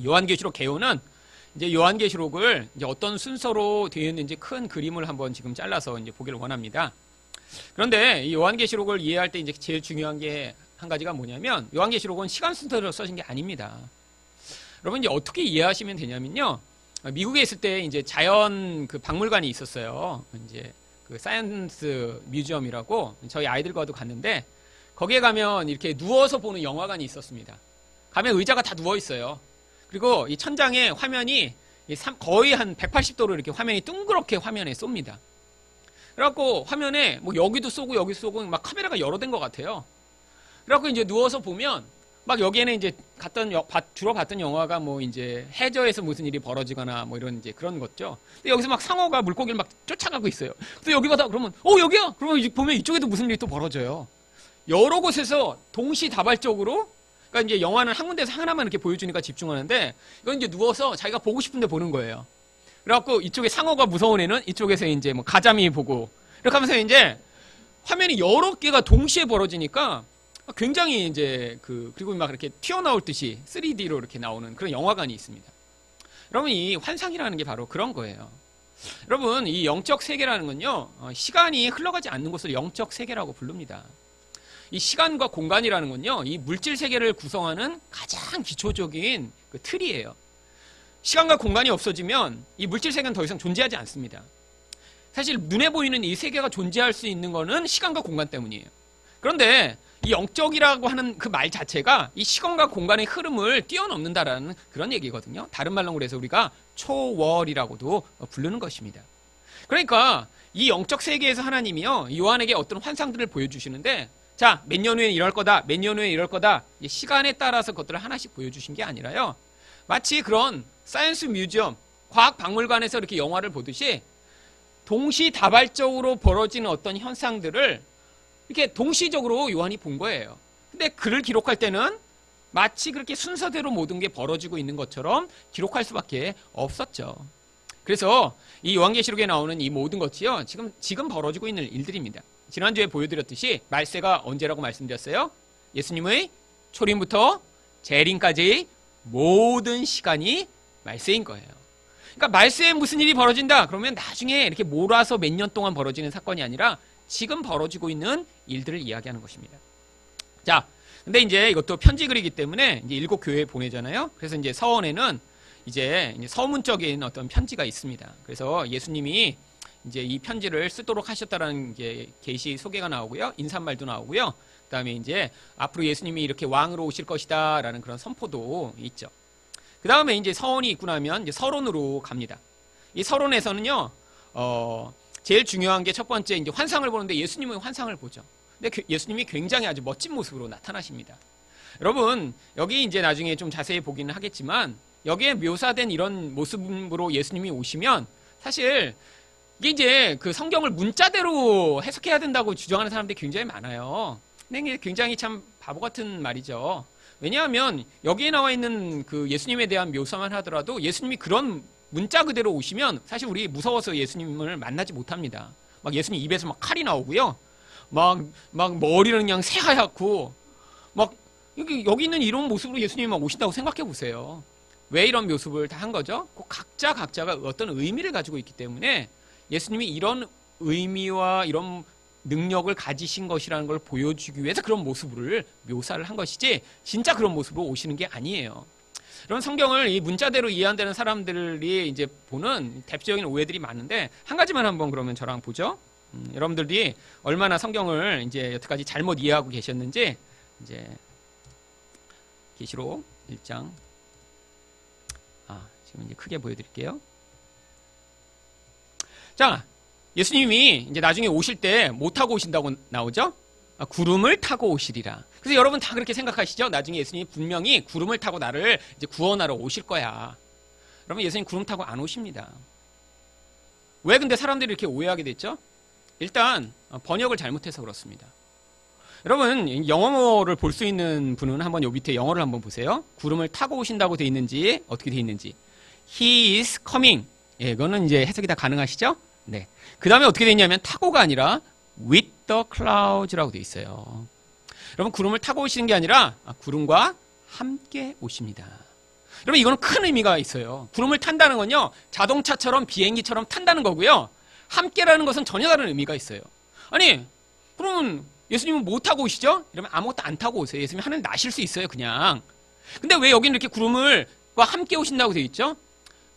요한계시록 개요는 이제 요한계시록을 이제 어떤 순서로 되어 있는지 큰 그림을 한번 지금 잘라서 이제 보기를 원합니다. 그런데 이 요한계시록을 이해할 때 이제 제일 중요한 게 한 가지가 뭐냐면, 요한계시록은 시간 순서대로 써진 게 아닙니다. 여러분 이제 어떻게 이해하시면 되냐면요, 미국에 있을 때 이제 자연 그 박물관이 있었어요. 이제 그 사이언스 뮤지엄이라고 저희 아이들과도 갔는데, 거기에 가면 이렇게 누워서 보는 영화관이 있었습니다. 가면 의자가 다 누워 있어요. 그리고 이 천장에 화면이 거의 한 180도로 이렇게 화면이 둥그렇게 화면에 쏩니다. 그래갖고 화면에 뭐 여기도 쏘고 여기 쏘고 막 카메라가 여러 대인 것 같아요. 그래갖고 이제 누워서 보면 막 여기에는 이제 주로 봤던 영화가 뭐 이제 해저에서 무슨 일이 벌어지거나 뭐 이런 이제 그런 거죠. 근데 여기서 막 상어가 물고기를 막 쫓아가고 있어요. 근데 여기 가다 그러면 여기야? 그러면 이제 보면 이쪽에도 무슨 일이 또 벌어져요. 여러 곳에서 동시다발적으로, 그러니까 이제 영화는 한 군데서 하나만 이렇게 보여주니까 집중하는데, 이건 이제 누워서 자기가 보고 싶은데 보는 거예요. 그래갖고 이쪽에 상어가 무서운 애는 이쪽에서 이제 뭐 가자미 보고, 이렇게 하면서 이제 화면이 여러 개가 동시에 벌어지니까 굉장히 이제 그리고 막 이렇게 튀어나올 듯이 3D로 이렇게 나오는 그런 영화관이 있습니다. 여러분 이 환상이라는 게 바로 그런 거예요. 여러분 이 영적 세계라는 건요, 시간이 흘러가지 않는 것을 영적 세계라고 부릅니다. 이 시간과 공간이라는 건요, 이 물질 세계를 구성하는 가장 기초적인 그 틀이에요. 시간과 공간이 없어지면 이 물질 세계는 더 이상 존재하지 않습니다. 사실 눈에 보이는 이 세계가 존재할 수 있는 거는 시간과 공간 때문이에요. 그런데 이 영적이라고 하는 그 말 자체가 이 시간과 공간의 흐름을 뛰어넘는다라는 그런 얘기거든요. 다른 말로 그래서 우리가 초월이라고도 부르는 것입니다. 그러니까 이 영적 세계에서 하나님이요, 요한에게 어떤 환상들을 보여주시는데, 자, 몇 년 후에 이럴 거다, 몇 년 후에 이럴 거다, 시간에 따라서 그것들을 하나씩 보여주신 게 아니라요, 마치 그런 사이언스 뮤지엄, 과학 박물관에서 이렇게 영화를 보듯이 동시다발적으로 벌어지는 어떤 현상들을 이렇게 동시적으로 요한이 본 거예요. 근데 글을 기록할 때는 마치 그렇게 순서대로 모든 게 벌어지고 있는 것처럼 기록할 수밖에 없었죠. 그래서 이 요한계시록에 나오는 이 모든 것이요, 지금 벌어지고 있는 일들입니다. 지난주에 보여드렸듯이 말세가 언제라고 말씀드렸어요? 예수님의 초림부터 재림까지 모든 시간이 말세인 거예요. 그러니까 말세에 무슨 일이 벌어진다 그러면 나중에 이렇게 몰아서 몇 년 동안 벌어지는 사건이 아니라 지금 벌어지고 있는 일들을 이야기하는 것입니다. 자, 근데 이제 이것도 편지 글이기 때문에 이제 7 교회에 보내잖아요. 그래서 이제 서원에는 이제 서문적인 어떤 편지가 있습니다. 그래서 예수님이 이제 이 편지를 쓰도록 하셨다라는 게 계시 소개가 나오고요, 인사말도 나오고요. 그다음에 이제 앞으로 예수님이 이렇게 왕으로 오실 것이다라는 그런 선포도 있죠. 그다음에 이제 서원이 있고 나면 이제 서론으로 갑니다. 이 서론에서는요, 제일 중요한 게 첫 번째 이제 환상을 보는데 예수님의 환상을 보죠. 근데 예수님이 굉장히 아주 멋진 모습으로 나타나십니다. 여러분 여기 이제 나중에 좀 자세히 보기는 하겠지만, 여기에 묘사된 이런 모습으로 예수님이 오시면 사실 이게 이제 그 성경을 문자대로 해석해야 된다고 주장하는 사람들이 굉장히 많아요. 근데 이게 굉장히 참 바보 같은 말이죠. 왜냐하면 여기에 나와 있는 그 예수님에 대한 묘사만 하더라도 예수님이 그런 문자 그대로 오시면 사실 우리 무서워서 예수님을 만나지 못합니다. 막 예수님 입에서 막 칼이 나오고요, 막 머리는 그냥 새하얗고, 막 여기 있는 이런 모습으로 예수님이 막 오신다고 생각해 보세요. 왜 이런 모습을 다 한 거죠? 꼭 각자가 어떤 의미를 가지고 있기 때문에 예수님이 이런 의미와 이런 능력을 가지신 것이라는 걸 보여주기 위해서 그런 모습을 묘사를 한 것이지, 진짜 그런 모습으로 오시는 게 아니에요. 이런 성경을 이 문자대로 이해한다는 사람들이 이제 보는 대표적인 오해들이 많은데, 한 가지만 한번 그러면 저랑 보죠. 여러분들이 얼마나 성경을 이제 여태까지 잘못 이해하고 계셨는지, 이제 계시록 1장, 지금 이제 크게 보여드릴게요. 자, 예수님이 이제 나중에 오실 때 뭐 타고 오신다고 나오죠? 구름을 타고 오시리라. 그래서 여러분 다 그렇게 생각하시죠? 나중에 예수님이 분명히 구름을 타고 나를 이제 구원하러 오실 거야. 여러분 예수님 구름 타고 안 오십니다. 왜 근데 사람들이 이렇게 오해하게 됐죠? 일단 번역을 잘못해서 그렇습니다. 여러분 영어를 볼 수 있는 분은 한번 요 밑에 영어를 한번 보세요. 구름을 타고 오신다고 돼 있는지 어떻게 돼 있는지. He is coming. 예, 이거는 이제 해석이 다 가능하시죠? 네. 그 다음에 어떻게 돼 있냐면 타고가 아니라 with the clouds라고 돼 있어요. 여러분 구름을 타고 오시는 게 아니라 구름과 함께 오십니다. 여러분 이거는 큰 의미가 있어요. 구름을 탄다는 건요, 자동차처럼 비행기처럼 탄다는 거고요. 함께라는 것은 전혀 다른 의미가 있어요. 아니, 그러면 예수님은 뭐 타고 오시죠? 이러면 아무것도 안 타고 오세요. 예수님 하늘 나실 수 있어요, 그냥. 근데 왜 여기는 이렇게 구름과 함께 오신다고 되어 있죠?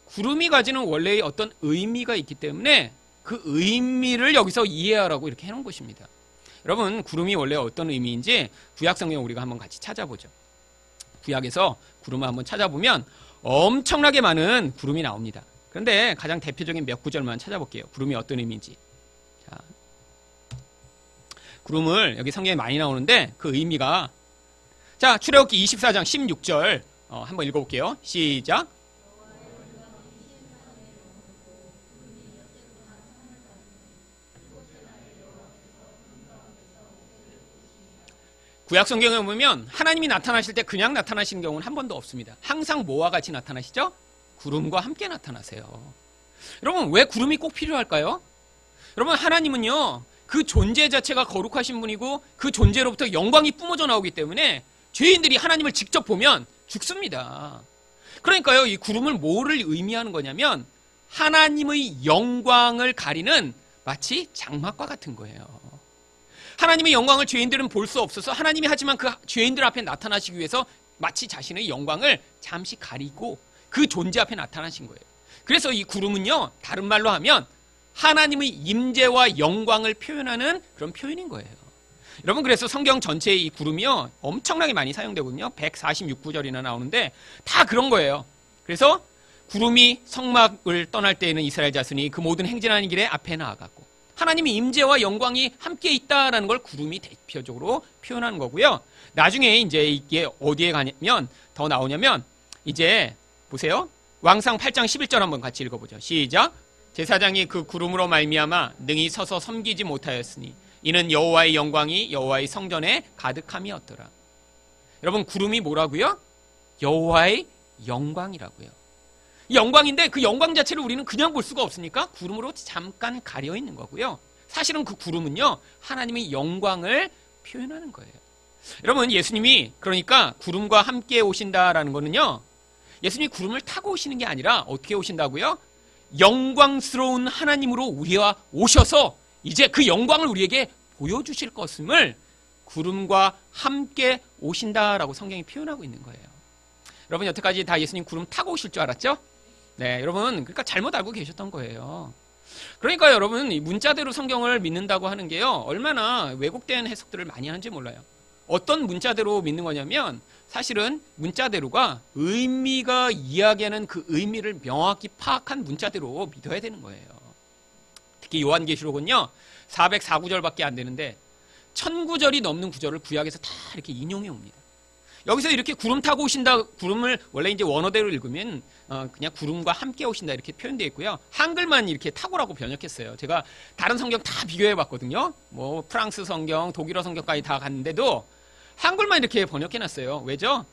구름이 가지는 원래의 어떤 의미가 있기 때문에 그 의미를 여기서 이해하라고 이렇게 해놓은 것입니다. 여러분, 구름이 원래 어떤 의미인지 구약 성경 우리가 한번 같이 찾아보죠. 구약에서 구름을 한번 찾아보면 엄청나게 많은 구름이 나옵니다. 그런데 가장 대표적인 몇 구절만 찾아볼게요. 구름이 어떤 의미인지. 자, 구름을 여기 성경에 많이 나오는데 그 의미가, 자, 출애굽기 24장 16절 한번 읽어볼게요. 시작. 구약 성경에 보면 하나님이 나타나실 때 그냥 나타나시는 경우는 한 번도 없습니다. 항상 뭐와 같이 나타나시죠? 구름과 함께 나타나세요. 여러분, 왜 구름이 꼭 필요할까요? 여러분, 하나님은요, 그 존재 자체가 거룩하신 분이고 그 존재로부터 영광이 뿜어져 나오기 때문에 죄인들이 하나님을 직접 보면 죽습니다. 그러니까요, 이 구름은 뭐를 의미하는 거냐면 하나님의 영광을 가리는 마치 장막과 같은 거예요. 하나님의 영광을 죄인들은 볼 수 없어서 하나님이 하지만 그 죄인들 앞에 나타나시기 위해서 마치 자신의 영광을 잠시 가리고 그 존재 앞에 나타나신 거예요. 그래서 이 구름은요, 다른 말로 하면 하나님의 임재와 영광을 표현하는 그런 표현인 거예요. 여러분, 그래서 성경 전체에 이 구름이요, 엄청나게 많이 사용되거든요. 146구절이나 나오는데 다 그런 거예요. 그래서 구름이 성막을 떠날 때에는 이스라엘 자손이 그 모든 행진하는 길에 앞에 나아갔고, 하나님의 임재와 영광이 함께 있다라는 걸 구름이 대표적으로 표현하는 거고요. 나중에 이제 이게 어디에 가냐면 더 나오냐면 이제 보세요. 왕상 8장 11절 한번 같이 읽어보죠. 시작. 제사장이 그 구름으로 말미암아 능히 서서 섬기지 못하였으니 이는 여호와의 영광이 여호와의 성전에 가득함이었더라. 여러분, 구름이 뭐라고요? 여호와의 영광이라고요. 영광인데 그 영광 자체를 우리는 그냥 볼 수가 없으니까 구름으로 잠깐 가려 있는 거고요. 사실은 그 구름은요, 하나님의 영광을 표현하는 거예요. 여러분, 예수님이 그러니까 구름과 함께 오신다라는 거는요, 예수님이 구름을 타고 오시는 게 아니라 어떻게 오신다고요? 영광스러운 하나님으로 우리와 오셔서 이제 그 영광을 우리에게 보여주실 것임을 구름과 함께 오신다라고 성경이 표현하고 있는 거예요. 여러분, 여태까지 다 예수님 구름 타고 오실 줄 알았죠? 네, 여러분, 그러니까 잘못 알고 계셨던 거예요. 그러니까 여러분, 이 문자대로 성경을 믿는다고 하는 게요, 얼마나 왜곡된 해석들을 많이 하는지 몰라요. 어떤 문자대로 믿는 거냐면 사실은 문자대로가 의미가 이야기하는 그 의미를 명확히 파악한 문자대로 믿어야 되는 거예요. 특히 요한계시록은요, 404구절밖에 안 되는데 1000구절이 넘는 구절을 구약에서 다 이렇게 인용해 옵니다. 여기서 이렇게 구름 타고 오신다, 구름을 원래 이제 원어대로 읽으면 그냥 구름과 함께 오신다 이렇게 표현되어 있고요. 한글만 이렇게 타고라고 번역했어요. 제가 다른 성경 다 비교해 봤거든요. 뭐 프랑스 성경, 독일어 성경까지 다 갔는데도 한글만 이렇게 번역해 놨어요. 왜죠?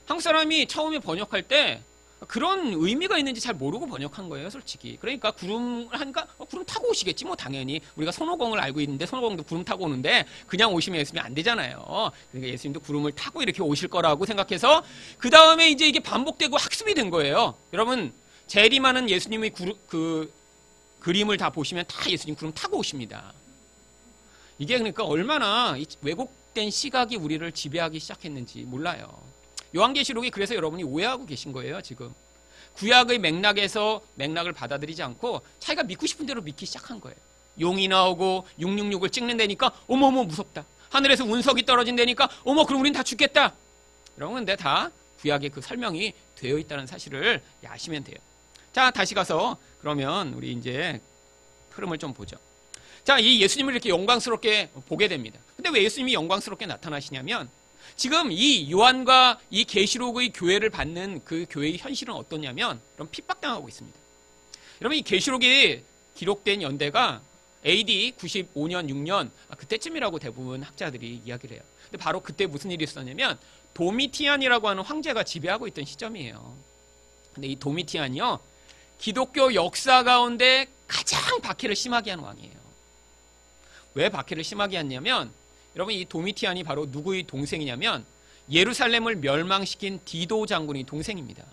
한국 사람이 처음에 번역할 때 그런 의미가 있는지 잘 모르고 번역한 거예요, 솔직히. 그러니까 구름을 하니까 구름 타고 오시겠지, 뭐 당연히. 우리가 손오공을 알고 있는데 손오공도 구름 타고 오는데 그냥 오시면 예수님이 안 되잖아요. 그러니까 예수님도 구름을 타고 이렇게 오실 거라고 생각해서 그 다음에 이제 이게 반복되고 학습이 된 거예요. 여러분, 재림하는 예수님의 그림을 다 보시면 다 예수님 구름 타고 오십니다. 이게 그러니까 얼마나 왜곡된 시각이 우리를 지배하기 시작했는지 몰라요. 요한계시록이 그래서 여러분이 오해하고 계신 거예요, 지금. 구약의 맥락에서 맥락을 받아들이지 않고 자기가 믿고 싶은 대로 믿기 시작한 거예요. 용이 나오고 666을 찍는다니까 어머머 무섭다. 하늘에서 운석이 떨어진다니까 어머 그럼 우린 다 죽겠다. 이런 건데 다 구약의 그 설명이 되어 있다는 사실을 아시면 돼요. 자, 다시 가서 그러면 우리 이제 흐름을 좀 보죠. 자, 이 예수님을 이렇게 영광스럽게 보게 됩니다. 근데 왜 예수님이 영광스럽게 나타나시냐면 지금 이 요한과 이 계시록의 교회를 받는 그 교회의 현실은 어떠냐면 여러분 핍박당하고 있습니다. 여러분 이 계시록이 기록된 연대가 AD 95년 6년 그때쯤이라고 대부분 학자들이 이야기를 해요. 근데 바로 그때 무슨 일이 있었냐면 도미티안이라고 하는 황제가 지배하고 있던 시점이에요. 근데 이 도미티안이요, 기독교 역사 가운데 가장 박해를 심하게 한 왕이에요. 왜 박해를 심하게 했냐면 여러분 이 도미티안이 바로 누구의 동생이냐면 예루살렘을 멸망시킨 디도 장군의 동생입니다.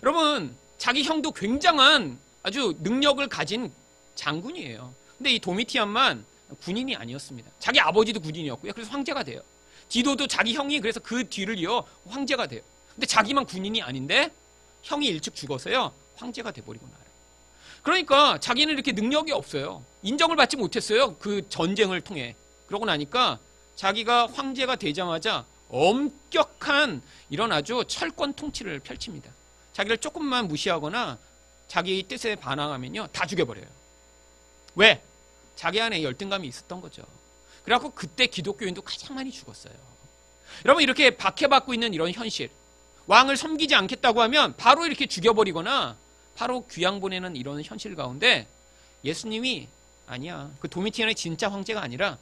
여러분, 자기 형도 굉장한 아주 능력을 가진 장군이에요. 근데 이 도미티안만 군인이 아니었습니다. 자기 아버지도 군인이었고요. 그래서 황제가 돼요. 디도도 자기 형이 그래서 그 뒤를 이어 황제가 돼요. 근데 자기만 군인이 아닌데 형이 일찍 죽어서요. 황제가 돼버리고 나요. 그러니까 자기는 이렇게 능력이 없어요. 인정을 받지 못했어요. 그 전쟁을 통해. 그러고 나니까 자기가 황제가 되자마자 엄격한 이런 아주 철권 통치를 펼칩니다. 자기를 조금만 무시하거나 자기 뜻에 반항하면요. 다 죽여버려요. 왜? 자기 안에 열등감이 있었던 거죠. 그래갖고 그때 기독교인도 가장 많이 죽었어요. 여러분, 이렇게 박해받고 있는 이런 현실, 왕을 섬기지 않겠다고 하면 바로 이렇게 죽여버리거나 바로 귀양 보내는 이런 현실 가운데 예수님이 아니야, 그 도미티안의 진짜 황제가 아니라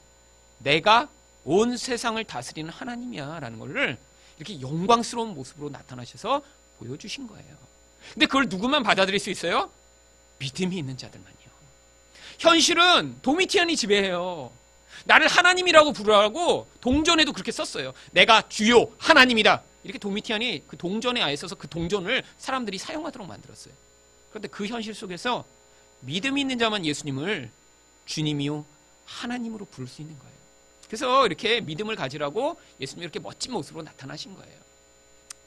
내가 온 세상을 다스리는 하나님이야 라는 것을 이렇게 영광스러운 모습으로 나타나셔서 보여주신 거예요. 근데 그걸 누구만 받아들일 수 있어요? 믿음이 있는 자들만요. 현실은 도미티안이 지배해요. 나를 하나님이라고 부르라고 동전에도 그렇게 썼어요. 내가 주요 하나님이다. 이렇게 도미티안이 그 동전에 아예서서 그 동전을 사람들이 사용하도록 만들었어요. 그런데 그 현실 속에서 믿음이 있는 자만 예수님을 주님이요 하나님으로 부를 수 있는 거예요. 그래서 이렇게 믿음을 가지라고 예수님이 이렇게 멋진 모습으로 나타나신 거예요.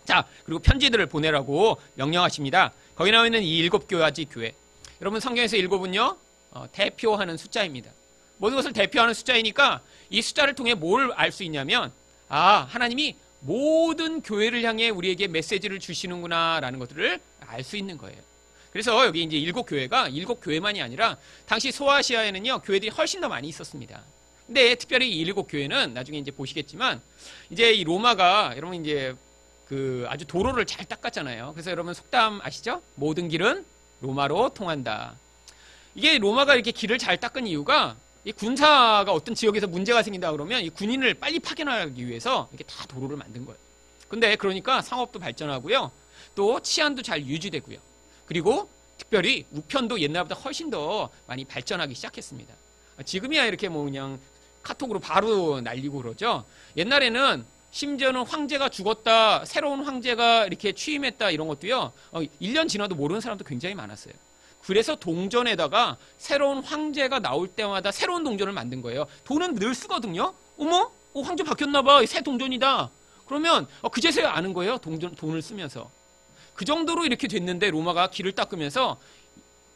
자, 그리고 편지들을 보내라고 명령하십니다. 거기 나와 있는 이 7가지 교회. 여러분, 성경에서 7은요 대표하는 숫자입니다. 모든 것을 대표하는 숫자이니까 이 숫자를 통해 뭘 알 수 있냐면, 아, 하나님이 모든 교회를 향해 우리에게 메시지를 주시는구나 라는 것들을 알 수 있는 거예요. 그래서 여기 이제 7교회가 7교회만이 아니라 당시 소아시아에는요 교회들이 훨씬 더 많이 있었습니다. 근데 특별히 이 7교회는 나중에 이제 보시겠지만 이제 이 로마가 여러분 이제 그 아주 도로를 잘 닦았잖아요. 그래서 여러분 속담 아시죠? 모든 길은 로마로 통한다. 이게 로마가 이렇게 길을 잘 닦은 이유가 이 군사가 어떤 지역에서 문제가 생긴다 그러면 이 군인을 빨리 파견하기 위해서 이렇게 다 도로를 만든 거예요. 근데 그러니까 상업도 발전하고요. 또 치안도 잘 유지되고요. 그리고 특별히 우편도 옛날보다 훨씬 더 많이 발전하기 시작했습니다. 지금이야 이렇게 뭐 그냥 카톡으로 바로 날리고 그러죠. 옛날에는 심지어는 황제가 죽었다, 새로운 황제가 이렇게 취임했다 이런 것도요. 1년 지나도 모르는 사람도 굉장히 많았어요. 그래서 동전에다가 새로운 황제가 나올 때마다 새로운 동전을 만든 거예요. 돈은 늘 쓰거든요. 어머? 황제 바뀌었나 봐. 새 동전이다. 그러면 그제서야 아는 거예요. 돈을 쓰면서. 그 정도로 이렇게 됐는데 로마가 길을 닦으면서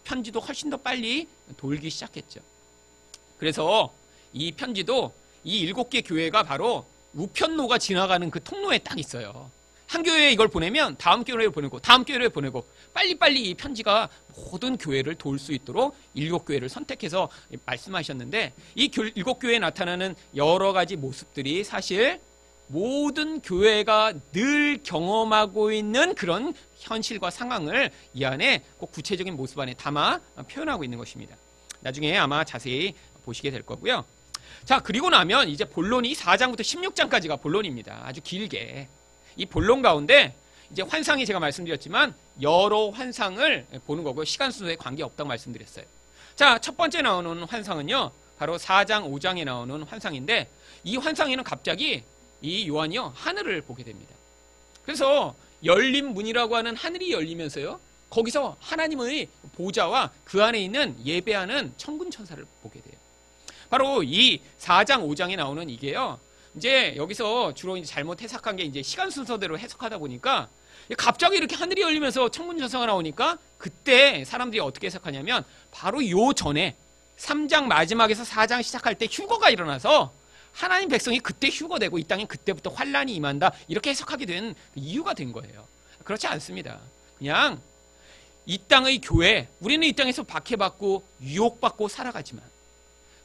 편지도 훨씬 더 빨리 돌기 시작했죠. 그래서 이 편지도 이 7개 교회가 바로 우편로가 지나가는 그 통로에 딱 있어요. 한 교회에 이걸 보내면 다음 교회에 보내고 다음 교회에 보내고 빨리빨리 이 편지가 모든 교회를 도울 수 있도록 7교회를 선택해서 말씀하셨는데 이 7교회에 나타나는 여러 가지 모습들이 사실 모든 교회가 늘 경험하고 있는 그런 현실과 상황을 이 안에 꼭 구체적인 모습 안에 담아 표현하고 있는 것입니다. 나중에 아마 자세히 보시게 될 거고요. 자, 그리고 나면 이제 본론이 4장부터 16장까지가 본론입니다. 아주 길게. 이 본론 가운데 이제 환상이 제가 말씀드렸지만 여러 환상을 보는 거고요. 시간 순서에 관계없다고 말씀드렸어요. 자, 첫 번째 나오는 환상은요. 바로 4장, 5장에 나오는 환상인데 이 환상에는 갑자기 이 요한이요. 하늘을 보게 됩니다. 그래서 열린 문이라고 하는 하늘이 열리면서요. 거기서 하나님의 보좌와 그 안에 있는 예배하는 천군 천사를 보게 돼요. 바로 이 4장, 5장에 나오는 이게요. 이제 여기서 주로 이제 잘못 해석한 게 이제 시간 순서대로 해석하다 보니까 갑자기 이렇게 하늘이 열리면서 천군 천사가 나오니까 그때 사람들이 어떻게 해석하냐면 바로 요 전에 3장 마지막에서 4장 시작할 때 휴거가 일어나서 하나님 백성이 그때 휴거되고 이 땅에 그때부터 환란이 임한다 이렇게 해석하게 된 이유가 된 거예요. 그렇지 않습니다. 그냥 이 땅의 교회, 우리는 이 땅에서 박해받고 유혹받고 살아가지만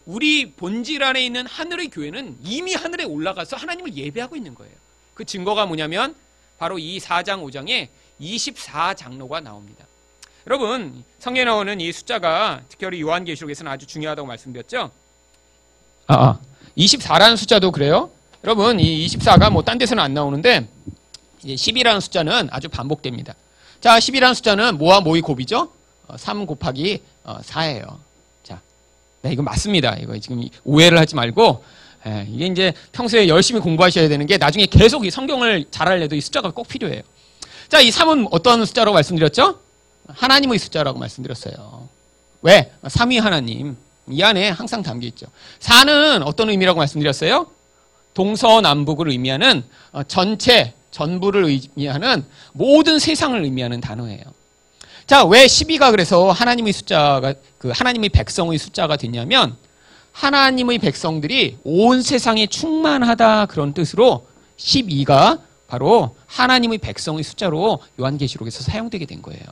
우리 본질 안에 있는 하늘의 교회는 이미 하늘에 올라가서 하나님을 예배하고 있는 거예요. 그 증거가 뭐냐면 바로 이 4장 5장에 24장로가 나옵니다. 여러분, 성경에 나오는 이 숫자가 특별히 요한계시록에서는 아주 중요하다고 말씀드렸죠. 24라는 숫자도 그래요. 여러분, 이 24가 뭐 딴 데서는 안 나오는데 이제 10이라는 숫자는 아주 반복됩니다. 자, 10이라는 숫자는 뭐와 뭐의 곱이죠? 3 곱하기 4예요. 자, 네, 이거 맞습니다. 이거 지금 오해를 하지 말고 이게 이제 평소에 열심히 공부하셔야 되는 게 나중에 계속 이 성경을 잘 알려도 이 숫자가 꼭 필요해요. 자, 이 3은 어떤 숫자라고 말씀드렸죠? 하나님의 숫자라고 말씀드렸어요. 왜? 3위 하나님. 이 안에 항상 담겨 있죠. 4는 어떤 의미라고 말씀드렸어요? 동서남북을 의미하는 전체, 전부를 의미하는 모든 세상을 의미하는 단어예요. 자, 왜 12가 그래서 하나님의 숫자가, 하나님의 백성의 숫자가 됐냐면, 하나님의 백성들이 온 세상에 충만하다 그런 뜻으로 12가 바로 하나님의 백성의 숫자로 요한계시록에서 사용되게 된 거예요.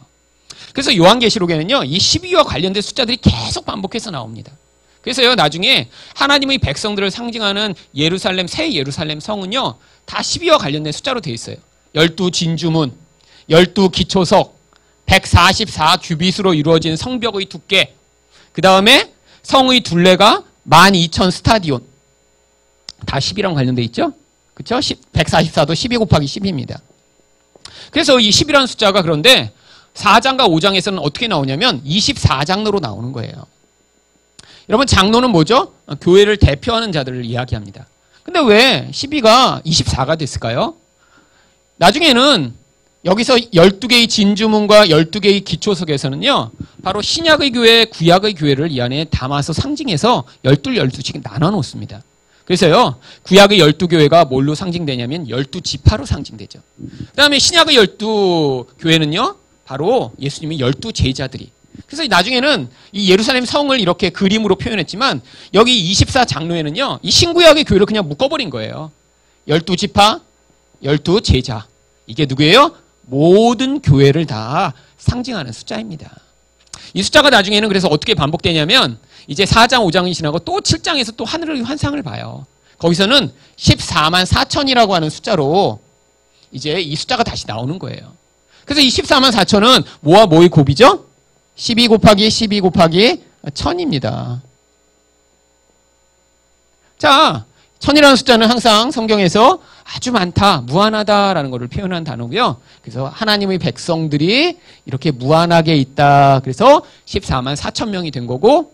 그래서 요한계시록에는요, 이 12와 관련된 숫자들이 계속 반복해서 나옵니다. 그래서요, 나중에 하나님의 백성들을 상징하는 예루살렘, 새 예루살렘 성은요, 다 12와 관련된 숫자로 되어 있어요. 12진주문, 12기초석, 144규빗으로 이루어진 성벽의 두께, 그 다음에 성의 둘레가 12,000 스타디온. 다 10이랑 관련되어 있죠? 그쵸? 144도 12 곱하기 10입니다. 그래서 이 10이라는 숫자가 그런데 4장과 5장에서는 어떻게 나오냐면 24장로로 나오는 거예요. 여러분, 장로는 뭐죠? 교회를 대표하는 자들을 이야기합니다. 근데 왜 12가 24가 됐을까요? 나중에는 여기서 12개의 진주문과 12개의 기초석에서는요, 바로 신약의 교회, 구약의 교회를 이 안에 담아서 상징해서 12씩 나눠 놓습니다. 그래서요, 구약의 12교회가 뭘로 상징되냐면 12지파로 상징되죠. 그 다음에 신약의 12교회는요, 바로 예수님의 12제자들이. 그래서 나중에는 이 예루살렘 성을 이렇게 그림으로 표현했지만, 여기 24장로에는요, 이 신구약의 교회를 그냥 묶어버린 거예요. 12지파, 12제자. 이게 누구예요? 모든 교회를 다 상징하는 숫자입니다. 이 숫자가 나중에는 그래서 어떻게 반복되냐면, 이제 4장, 5장이 지나고 또 7장에서 또 하늘의 환상을 봐요. 거기서는 14만 4천이라고 하는 숫자로 이제 이 숫자가 다시 나오는 거예요. 그래서 이 14만 4천은 뭐와 뭐의 곱이죠? 12 곱하기 12 곱하기 1000입니다. 자, 1000이라는 숫자는 항상 성경에서 아주 많다, 무한하다라는 것을 표현한 단어고요. 그래서 하나님의 백성들이 이렇게 무한하게 있다. 그래서 14만 4천 명이 된 거고,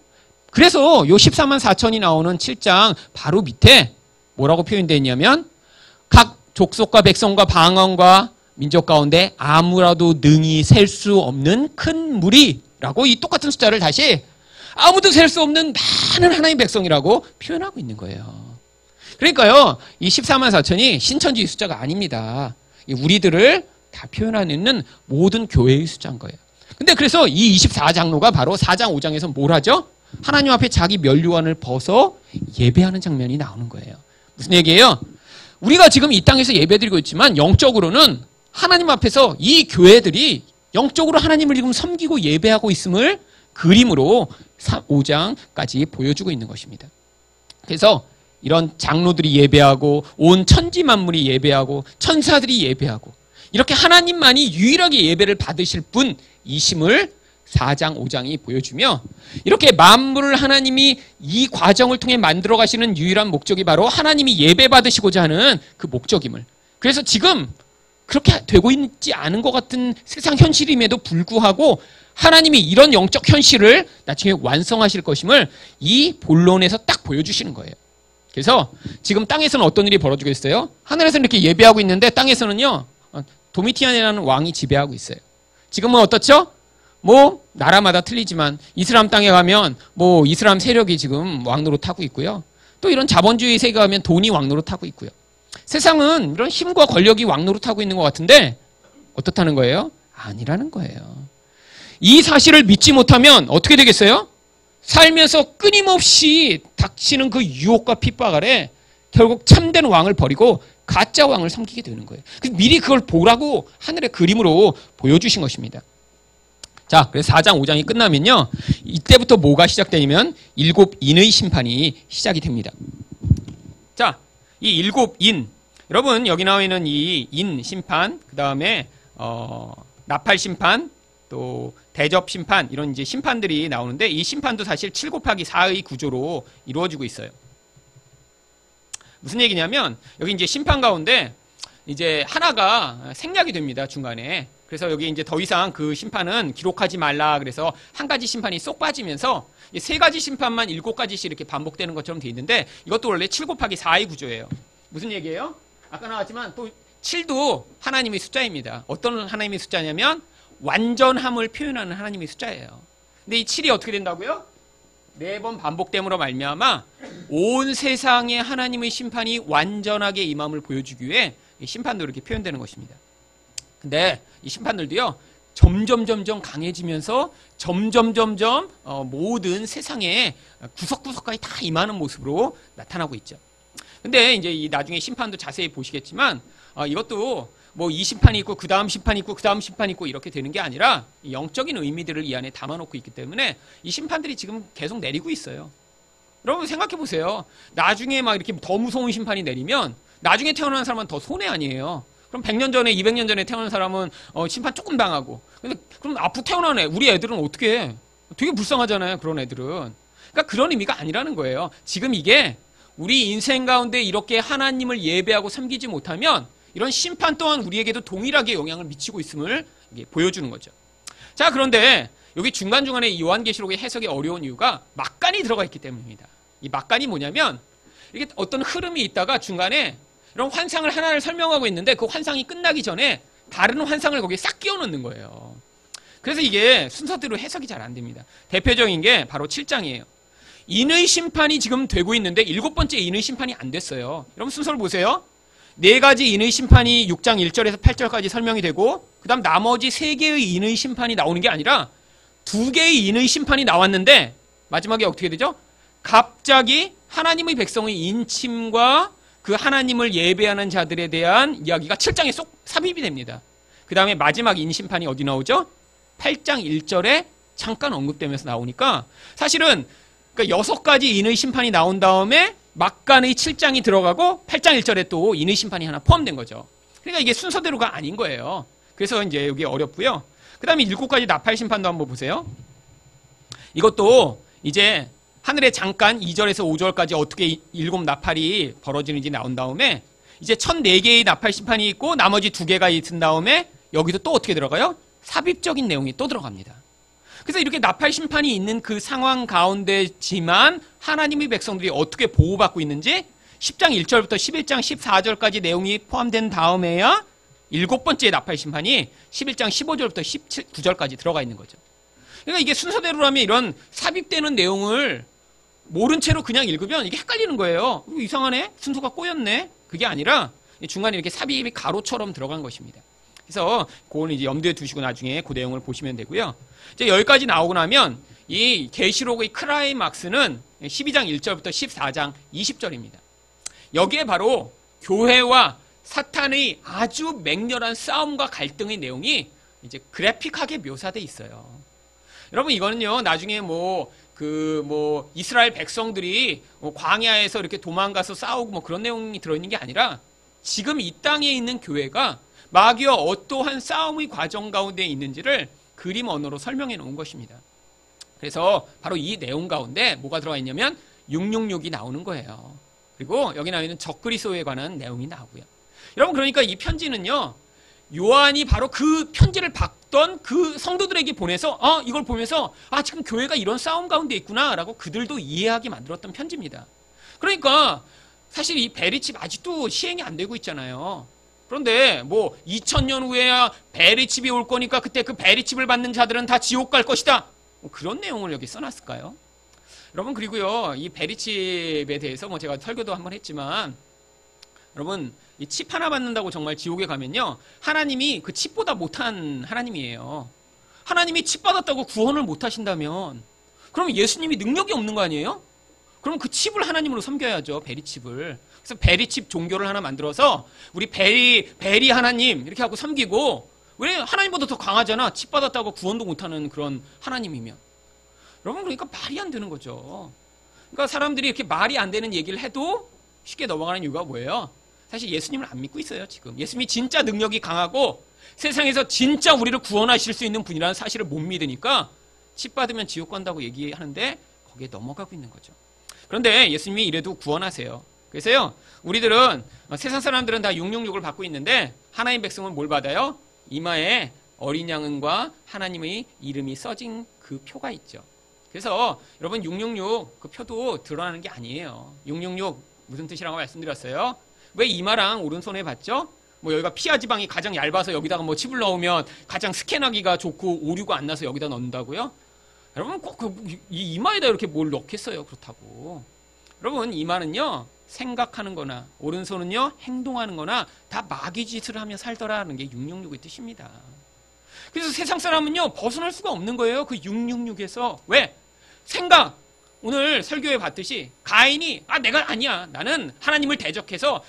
그래서 요 14만 4천이 나오는 7장 바로 밑에 뭐라고 표현되어 있냐면, 각 족속과 백성과 방언과 민족 가운데 아무라도 능히 셀 수 없는 큰 무리라고 이 똑같은 숫자를 다시 아무도 셀 수 없는 많은 하나님의 백성이라고 표현하고 있는 거예요. 그러니까요, 이 14만 4천이 신천지의 숫자가 아닙니다. 우리들을 다 표현하는 모든 교회의 숫자인 거예요. 근데 그래서 이 24장로가 바로 4장, 5장에서 뭘 하죠? 하나님 앞에 자기 면류관을 벗어 예배하는 장면이 나오는 거예요. 무슨 얘기예요? 우리가 지금 이 땅에서 예배드리고 있지만 영적으로는 하나님 앞에서 이 교회들이 영적으로 하나님을 지금 섬기고 예배하고 있음을 그림으로 5장까지 보여주고 있는 것입니다. 그래서 이런 장로들이 예배하고 온 천지 만물이 예배하고 천사들이 예배하고 이렇게 하나님만이 유일하게 예배를 받으실 분이심을 4장, 5장이 보여주며, 이렇게 만물을 하나님이 이 과정을 통해 만들어 가시는 유일한 목적이 바로 하나님이 예배 받으시고자 하는 그 목적임을, 그래서 지금 그렇게 되고 있지 않은 것 같은 세상 현실임에도 불구하고 하나님이 이런 영적 현실을 나중에 완성하실 것임을 이 본론에서 딱 보여주시는 거예요. 그래서 지금 땅에서는 어떤 일이 벌어지고 있어요? 하늘에서는 이렇게 예배하고 있는데 땅에서는요, 도미티안이라는 왕이 지배하고 있어요. 지금은 어떻죠? 뭐 나라마다 틀리지만 이슬람 땅에 가면 뭐 이슬람 세력이 지금 왕노릇하고 있고요. 또 이런 자본주의 세계에 가면 돈이 왕노릇하고 있고요. 세상은 이런 힘과 권력이 왕노릇하고 있는 것 같은데 어떻다는 거예요? 아니라는 거예요. 이 사실을 믿지 못하면 어떻게 되겠어요? 살면서 끊임없이 닥치는 그 유혹과 핍박 아래 결국 참된 왕을 버리고 가짜 왕을 섬기게 되는 거예요. 미리 그걸 보라고 하늘의 그림으로 보여주신 것입니다. 자, 그래서 4장, 5장이 끝나면요, 이때부터 뭐가 시작되냐면 7인의 심판이 시작이 됩니다. 자, 이 7인, 여러분 여기 나와 있는 이 인 심판, 그 다음에 나팔 심판, 또 대접 심판, 이런 이제 심판들이 나오는데, 이 심판도 사실 7 곱하기 4의 구조로 이루어지고 있어요. 무슨 얘기냐면 여기 이제 심판 가운데 이제 하나가 생략이 됩니다, 중간에. 그래서 여기 이제 더 이상 그 심판은 기록하지 말라, 그래서 한 가지 심판이 쏙 빠지면서 3가지 심판만 7가지씩 이렇게 반복되는 것처럼 돼 있는데, 이것도 원래 7 곱하기 4의 구조예요. 무슨 얘기예요? 아까 나왔지만 또 7도 하나님의 숫자입니다. 어떤 하나님의 숫자냐면 완전함을 표현하는 하나님의 숫자예요. 근데 이 7이 어떻게 된다고요? 4번 반복됨으로 말미암아 온 세상에 하나님의 심판이 완전하게 임함을 보여주기 위해 이 심판도 이렇게 표현되는 것입니다. 근데 이 심판들도요, 점점 강해지면서 점점 모든 세상에 구석구석까지 다 임하는 모습으로 나타나고 있죠. 근데 이제 이 나중에 심판도 자세히 보시겠지만 이것도 뭐 이 심판이 있고 그 다음 심판이 있고 그 다음 심판이 있고 이렇게 되는 게 아니라 영적인 의미들을 이 안에 담아놓고 있기 때문에 이 심판들이 지금 계속 내리고 있어요. 여러분 생각해 보세요. 나중에 막 이렇게 더 무서운 심판이 내리면 나중에 태어난 사람은 더 손해 아니에요. 그럼 100년 전에 200년 전에 태어난 사람은 심판 조금 당하고, 근데 그럼 앞으로 태어난 우리 애들은 어떻게 해? 되게 불쌍하잖아요, 그런 애들은. 그러니까 그런 의미가 아니라는 거예요. 지금 이게 우리 인생 가운데 이렇게 하나님을 예배하고 섬기지 못하면 이런 심판 또한 우리에게도 동일하게 영향을 미치고 있음을 보여주는 거죠. 자, 그런데 여기 중간중간에 요한계시록의 해석이 어려운 이유가 막간이 들어가 있기 때문입니다. 이 막간이 뭐냐면 이게 어떤 흐름이 있다가 중간에 이런 환상을 하나를 설명하고 있는데 그 환상이 끝나기 전에 다른 환상을 거기에 싹 끼워 넣는 거예요. 그래서 이게 순서대로 해석이 잘 안 됩니다. 대표적인 게 바로 7장이에요. 인의 심판이 지금 되고 있는데 7번째 인의 심판이 안 됐어요. 여러분 순서를 보세요. 4가지 인의 심판이 6장 1절에서 8절까지 설명이 되고, 그 다음 나머지 3개의 인의 심판이 나오는 게 아니라 2개의 인의 심판이 나왔는데 마지막에 어떻게 되죠? 갑자기 하나님의 백성의 인침과 그 하나님을 예배하는 자들에 대한 이야기가 7장에 쏙 삽입이 됩니다. 그 다음에 마지막 인심판이 어디 나오죠? 8장 1절에 잠깐 언급되면서 나오니까 사실은 그러니까 6가지 인의 심판이 나온 다음에 막간의 7장이 들어가고 8장 1절에 또 인의 심판이 하나 포함된 거죠. 그러니까 이게 순서대로가 아닌 거예요. 그래서 이제 여기 어렵고요. 그 다음에 7가지 나팔 심판도 한번 보세요. 이것도 이제 하늘에 잠깐 2절에서 5절까지 어떻게 7 나팔이 벌어지는지 나온 다음에 이제 1004개의 나팔 심판이 있고 나머지 2개가 있은 다음에 여기도 또 어떻게 들어가요? 삽입적인 내용이 또 들어갑니다. 그래서 이렇게 나팔 심판이 있는 그 상황 가운데지만 하나님의 백성들이 어떻게 보호받고 있는지 10장 1절부터 11장 14절까지 내용이 포함된 다음에야 7번째 나팔 심판이 11장 15절부터 19절까지 들어가 있는 거죠. 그러니까 이게 순서대로라면 이런 삽입되는 내용을 모른 채로 그냥 읽으면 이게 헷갈리는 거예요. 이상하네? 순서가 꼬였네? 그게 아니라 중간에 이렇게 삽입이 가로처럼 들어간 것입니다. 그래서 그건 이제 염두에 두시고 나중에 그 내용을 보시면 되고요. 이제 여기까지 나오고 나면 이 계시록의 클라이막스는 12장 1절부터 14장 20절입니다. 여기에 바로 교회와 사탄의 아주 맹렬한 싸움과 갈등의 내용이 이제 그래픽하게 묘사돼 있어요. 여러분 이거는요 나중에 이스라엘 백성들이 광야에서 이렇게 도망가서 싸우고 뭐 그런 내용이 들어있는 게 아니라 지금 이 땅에 있는 교회가 마귀와 어떠한 싸움의 과정 가운데 있는지를 그림 언어로 설명해 놓은 것입니다. 그래서 바로 이 내용 가운데 뭐가 들어가 있냐면 666이 나오는 거예요. 그리고 여기 나와 있는 적그리스도에 관한 내용이 나오고요. 여러분 그러니까 이 편지는요 요한이 바로 그 편지를 받던 그 성도들에게 보내서 이걸 보면서 지금 교회가 이런 싸움 가운데 있구나 라고 그들도 이해하게 만들었던 편지입니다. 그러니까 사실 이 베리칩 아직도 시행이 안 되고 있잖아요. 그런데 2000년 후에야 베리칩이 올 거니까 그때 그 베리칩을 받는 자들은 다 지옥 갈 것이다. 그런 내용을 여기 써놨을까요? 여러분 그리고요 이 베리칩에 대해서 제가 설교도 한번 했지만 여러분 이 칩 하나 받는다고 정말 지옥에 가면요 하나님이 그 칩보다 못한 하나님이에요. 하나님이 칩 받았다고 구원을 못 하신다면 그럼 예수님이 능력이 없는 거 아니에요? 그럼 그 칩을 하나님으로 섬겨야죠. 베리칩을. 그래서 베리칩 종교를 하나 만들어서 우리 베리 하나님 이렇게 하고 섬기고, 왜 하나님보다 더 강하잖아. 칩 받았다고 구원도 못하는 그런 하나님이면. 여러분 그러니까 말이 안 되는 거죠. 그러니까 사람들이 이렇게 말이 안 되는 얘기를 해도 쉽게 넘어가는 이유가 뭐예요? 사실 예수님을 안 믿고 있어요. 지금 예수님이 진짜 능력이 강하고 세상에서 진짜 우리를 구원하실 수 있는 분이라는 사실을 못 믿으니까 칩 받으면 지옥 간다고 얘기하는데 거기에 넘어가고 있는 거죠. 그런데 예수님이 이래도 구원하세요. 그래서요 우리들은 세상 사람들은 다 666을 받고 있는데 하나님 백성은 뭘 받아요? 이마에 어린 양과 하나님의 이름이 써진 그 표가 있죠. 그래서 여러분 666 그 표도 드러나는 게 아니에요. 666 무슨 뜻이라고 말씀드렸어요? 왜 이마랑 오른손에 받죠? 뭐 여기가 피하 지방이 가장 얇아서 여기다가 뭐 칩을 넣으면 가장 스캔하기가 좋고 오류가 안 나서 여기다 넣는다고요? 여러분 꼭 이 이마에다 이렇게 뭘 넣겠어요? 그렇다고. 여러분 이마는요 생각하는 거나 오른손은요 행동하는 거나 다 마귀 짓을 하며 살더라는 게 666의 뜻입니다. 그래서 세상 사람은요 벗어날 수가 없는 거예요. 그 666에서. 왜? 생각. 오늘 설교에 봤듯이 가인이 내가 아니야. 나는 하나님을 대적해서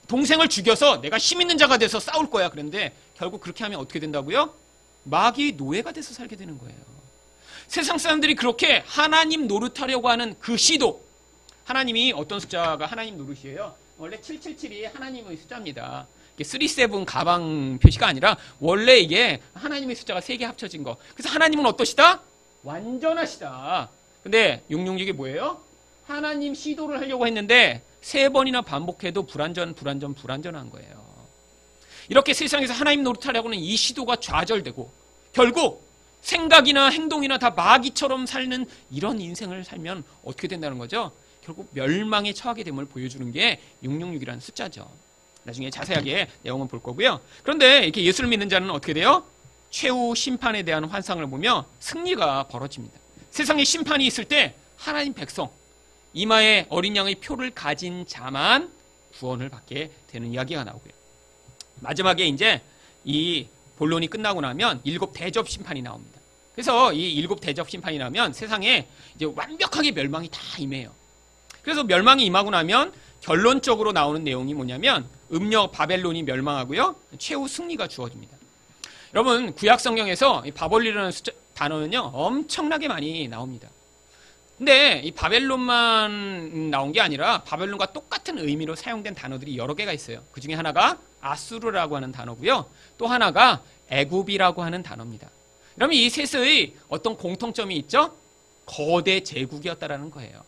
동생을 죽여서 내가 힘 있는 자가 돼서 싸울 거야. 그런데 결국 그렇게 하면 어떻게 된다고요? 마귀의 노예가 돼서 살게 되는 거예요. 세상 사람들이 그렇게 하나님 노릇하려고 하는 그 시도. 하나님이 어떤 숫자가 하나님 노릇이에요? 원래 777이 하나님의 숫자입니다. 37 가방 표시가 아니라 원래 이게 하나님의 숫자가 3개 합쳐진 거. 그래서 하나님은 어떠시다? 완전하시다. 근데 666이 뭐예요? 하나님 시도를 하려고 했는데 3번이나 반복해도 불완전한 거예요. 이렇게 세상에서 하나님 노릇하려고는 이 시도가 좌절되고 결국 생각이나 행동이나 다 마귀처럼 사는 이런 인생을 살면 어떻게 된다는 거죠? 결국 멸망에 처하게 됨을 보여주는 게 666이라는 숫자죠. 나중에 자세하게 내용은 볼 거고요. 그런데 이렇게 예수를 믿는 자는 어떻게 돼요? 최후 심판에 대한 환상을 보며 승리가 벌어집니다. 세상에 심판이 있을 때 하나님 백성, 이마에 어린 양의 표를 가진 자만 구원을 받게 되는 이야기가 나오고요. 마지막에 이제 이 본론이 끝나고 나면 7 대접 심판이 나옵니다. 그래서 이 7 대접 심판이 나면 세상에 이제 완벽하게 멸망이 다 임해요. 그래서 멸망이 임하고 나면 결론적으로 나오는 내용이 뭐냐면 음력 바벨론이 멸망하고요. 최후 승리가 주어집니다. 여러분 구약 성경에서 이 바벨론이라는 단어는요 엄청나게 많이 나옵니다. 근데 이 바벨론만 나온 게 아니라 바벨론과 똑같은 의미로 사용된 단어들이 여러 개가 있어요. 그 중에 하나가 아수르라고 하는 단어고요. 또 하나가 애굽이라고 하는 단어입니다. 그러면 이 셋의 어떤 공통점이 있죠? 거대 제국이었다라는 거예요.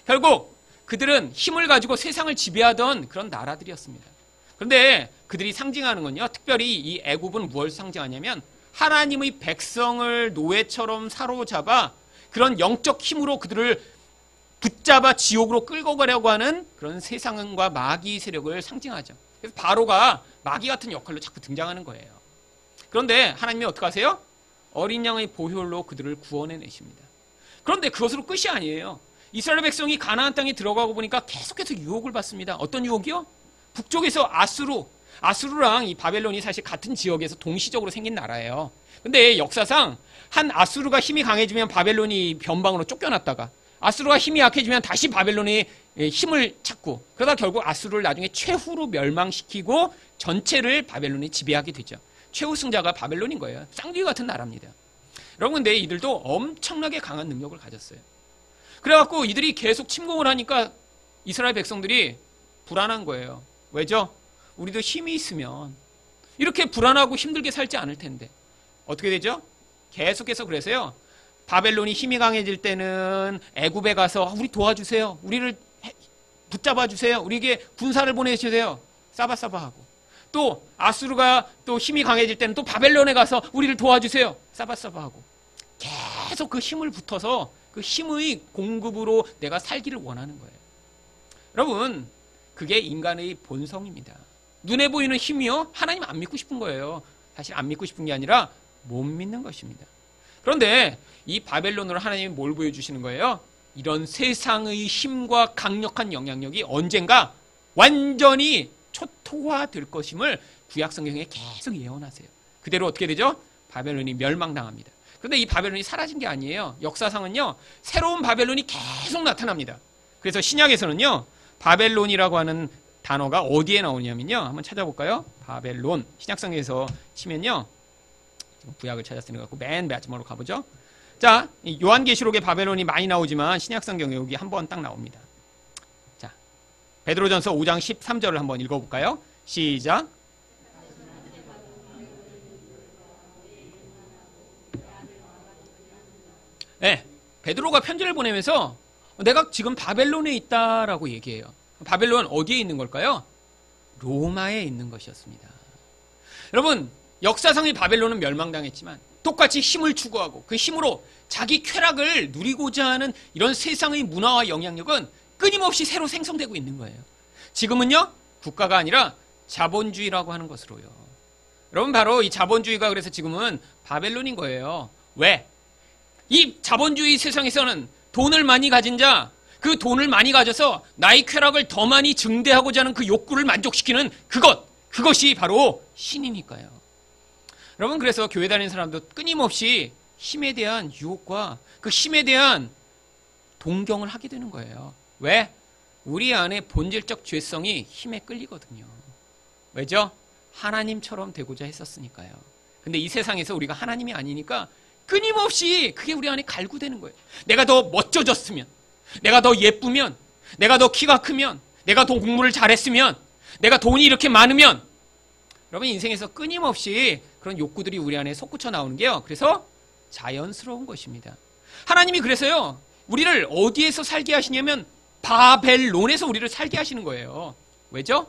결국 그들은 힘을 가지고 세상을 지배하던 그런 나라들이었습니다. 그런데 그들이 상징하는 건요. 특별히 이 애굽은 무엇을 상징하냐면 하나님의 백성을 노예처럼 사로잡아 그런 영적 힘으로 그들을 붙잡아 지옥으로 끌고 가려고 하는 그런 세상과 마귀 세력을 상징하죠. 그래서 바로가 마귀 같은 역할로 자꾸 등장하는 거예요. 그런데 하나님이 어떻게 하세요? 어린 양의 보혈로 그들을 구원해내십니다. 그런데 그것으로 끝이 아니에요. 이스라엘 백성이 가나안 땅에 들어가고 보니까 계속해서 유혹을 받습니다. 어떤 유혹이요? 북쪽에서 아수르랑 이 바벨론이 사실 같은 지역에서 동시적으로 생긴 나라예요. 근데 역사상 한 아수르가 힘이 강해지면 바벨론이 변방으로 쫓겨났다가 아수르가 힘이 약해지면 다시 바벨론이 힘을 찾고 그러다 결국 아수르를 나중에 최후로 멸망시키고 전체를 바벨론이 지배하게 되죠. 최후 승자가 바벨론인 거예요. 쌍둥이 같은 나라입니다. 여러분 근데 이들도 엄청나게 강한 능력을 가졌어요. 그래갖고 이들이 계속 침공을 하니까 이스라엘 백성들이 불안한 거예요. 왜죠? 우리도 힘이 있으면 이렇게 불안하고 힘들게 살지 않을 텐데 어떻게 되죠? 계속해서 그래서요. 바벨론이 힘이 강해질 때는 애굽에 가서 우리 도와주세요. 우리를 붙잡아 주세요. 우리에게 군사를 보내주세요. 싸바싸바하고 또 아수르가 또 힘이 강해질 때는 또 바벨론에 가서 우리를 도와주세요. 싸바싸바하고 계속 그 힘을 붙어서 그 힘의 공급으로 내가 살기를 원하는 거예요. 여러분 그게 인간의 본성입니다. 눈에 보이는 힘이요? 하나님 안 믿고 싶은 거예요. 사실 안 믿고 싶은 게 아니라 못 믿는 것입니다. 그런데 이 바벨론으로 하나님이 뭘 보여주시는 거예요? 이런 세상의 힘과 강력한 영향력이 언젠가 완전히 초토화될 것임을 구약 성경에 계속 예언하세요. 그대로 어떻게 되죠? 바벨론이 멸망당합니다. 그런데 이 바벨론이 사라진 게 아니에요. 역사상은요. 새로운 바벨론이 계속 나타납니다. 그래서 신약에서는요. 바벨론이라고 하는 단어가 어디에 나오냐면요. 한번 찾아볼까요? 바벨론. 신약성경에서 치면요. 구약을 찾았으니까 갖고 맨 마지막으로 가보죠. 자, 요한계시록에 바벨론이 많이 나오지만 신약성경에 여기 한 번 딱 나옵니다. 자, 베드로전서 5장 13절을 한번 읽어볼까요? 시작. 네, 베드로가 편지를 보내면서 내가 지금 바벨론에 있다라고 얘기해요. 바벨론 어디에 있는 걸까요? 로마에 있는 것이었습니다. 여러분 역사상의 바벨론은 멸망당했지만 똑같이 힘을 추구하고 그 힘으로 자기 쾌락을 누리고자 하는 이런 세상의 문화와 영향력은 끊임없이 새로 생성되고 있는 거예요. 지금은요 국가가 아니라 자본주의라고 하는 것으로요. 여러분 바로 이 자본주의가 그래서 지금은 바벨론인 거예요. 왜? 이 자본주의 세상에서는 돈을 많이 가진 자, 그 돈을 많이 가져서 나의 쾌락을 더 많이 증대하고자 하는 그 욕구를 만족시키는 그것이 바로 신이니까요. 여러분 그래서 교회 다니는 사람도 끊임없이 힘에 대한 유혹과 그 힘에 대한 동경을 하게 되는 거예요. 왜? 우리 안에 본질적 죄성이 힘에 끌리거든요. 왜죠? 하나님처럼 되고자 했었으니까요. 근데 이 세상에서 우리가 하나님이 아니니까 끊임없이 그게 우리 안에 갈구되는 거예요. 내가 더 멋져졌으면, 내가 더 예쁘면, 내가 더 키가 크면, 내가 더 공부를 잘했으면, 내가 돈이 이렇게 많으면, 여러분 인생에서 끊임없이 그런 욕구들이 우리 안에 솟구쳐 나오는 게요. 그래서 자연스러운 것입니다. 하나님이 그래서요, 우리를 어디에서 살게 하시냐면 바벨론에서 우리를 살게 하시는 거예요. 왜죠?